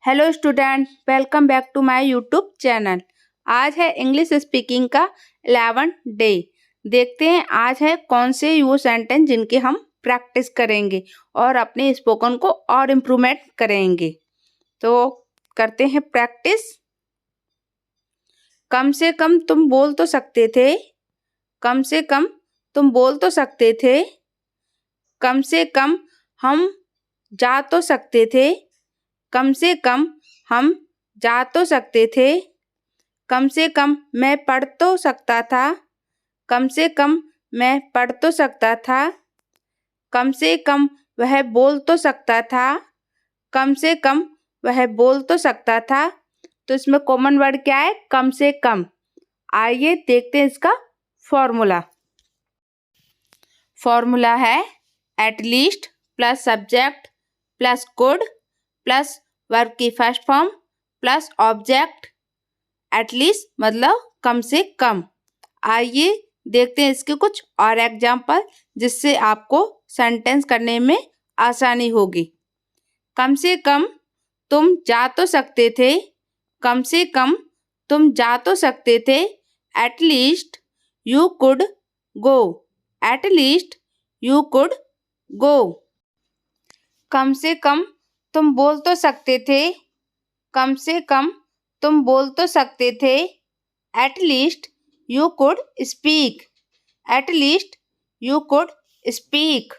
Hello student, welcome back to my YouTube channel. आज है English speaking का 11 day. देखते हैं आज है कौन से वो सेंटेंस जिनके हम प्रैक्टिस करेंगे और अपने स्पोकन को और इम्प्रूवमेंट करेंगे। तो करते हैं प्रैक्टिस। कम से कम तुम बोल तो सकते थे। कम से कम तुम बोल तो सकते थे। कम से कम हम जा तो सकते थे। कम से कम हम जा तो सकते थे। कम से कम मैं पढ़ तो सकता था। कम से कम मैं पढ़ तो सकता था। कम से कम वह बोल तो सकता था। कम से कम वह बोल तो सकता था। तो इसमें कॉमन वर्ड क्या है? कम से कम। आइए देखते हैं इसका फॉर्मूला। फॉर्मूला है at least plus subject plus could plus verb की first form plus object. At least मतलब कम से कम। आइए देखते हैं इसके कुछ और एग्जाम्पल जिससे आपको सेंटेंस करने में आसानी होगी। कम से कम तुम जा तो सकते थे। कम से कम तुम जा तो सकते थे। At least you could go. At least you could go. कम से कम तुम बोल तो सकते थे। कम से कम तुम बोल तो सकते थे। At least you could speak. At least you could speak.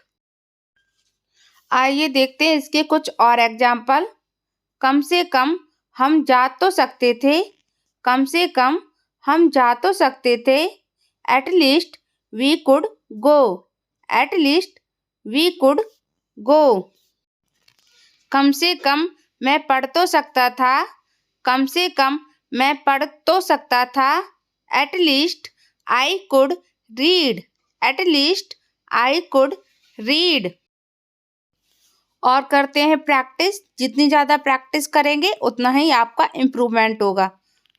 आइए देखते हैं इसके कुछ और एग्जाम्पल। कम से कम हम जा तो सकते थे। कम से कम हम जा तो सकते थे। At least we could go. At least we could go. कम से कम मैं पढ़ तो सकता था। कम से कम मैं पढ़ तो सकता था। At least I could read. At least I could read. और करते हैं प्रैक्टिस। जितनी ज़्यादा प्रैक्टिस करेंगे उतना ही आपका इम्प्रूवमेंट होगा।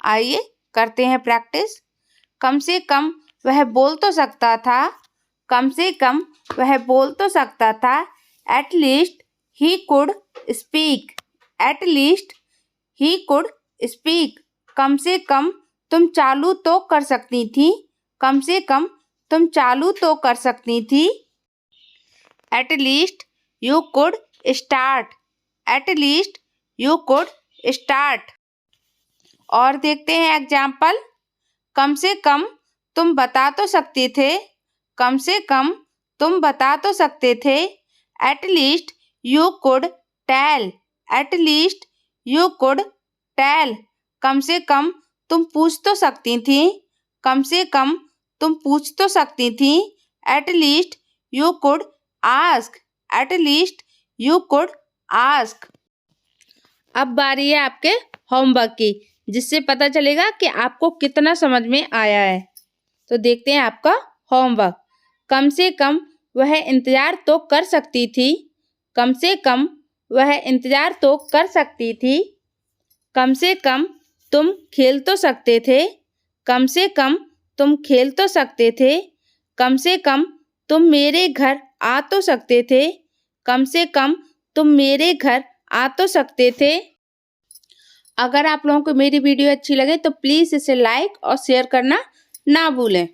आइए करते हैं प्रैक्टिस। कम से कम वह बोल तो सकता था। कम से कम वह बोल तो सकता था। At least he could speak. At least he could speak. कम से कम तुम चालू तो कर सकती थी। कम से कम तुम चालू तो कर सकती थी। At least you could start. At least you could start. और देखते हैं एग्जाम्पल। कम से कम तुम बता तो सकते थे। कम से कम तुम बता तो सकते थे। At least you could tell. At least you could tell. कम से कम तुम पूछ तो सकती थी। कम से कम तुम पूछ तो सकती थी। At least you could ask. At least you could ask. अब बारी है आपके होमवर्क की, जिससे पता चलेगा कि आपको कितना समझ में आया है। तो देखते हैं आपका होमवर्क। कम से कम वह इंतजार तो कर सकती थी। कम से कम वह इंतजार तो कर सकती थी। कम से कम तुम खेल तो सकते थे। कम से कम तुम खेल तो सकते थे। कम से कम तुम मेरे घर आ तो सकते थे। कम से कम तुम मेरे घर आ तो सकते थे। अगर आप लोगों को मेरी वीडियो अच्छी लगे तो प्लीज़ इसे लाइक और शेयर करना ना भूलें।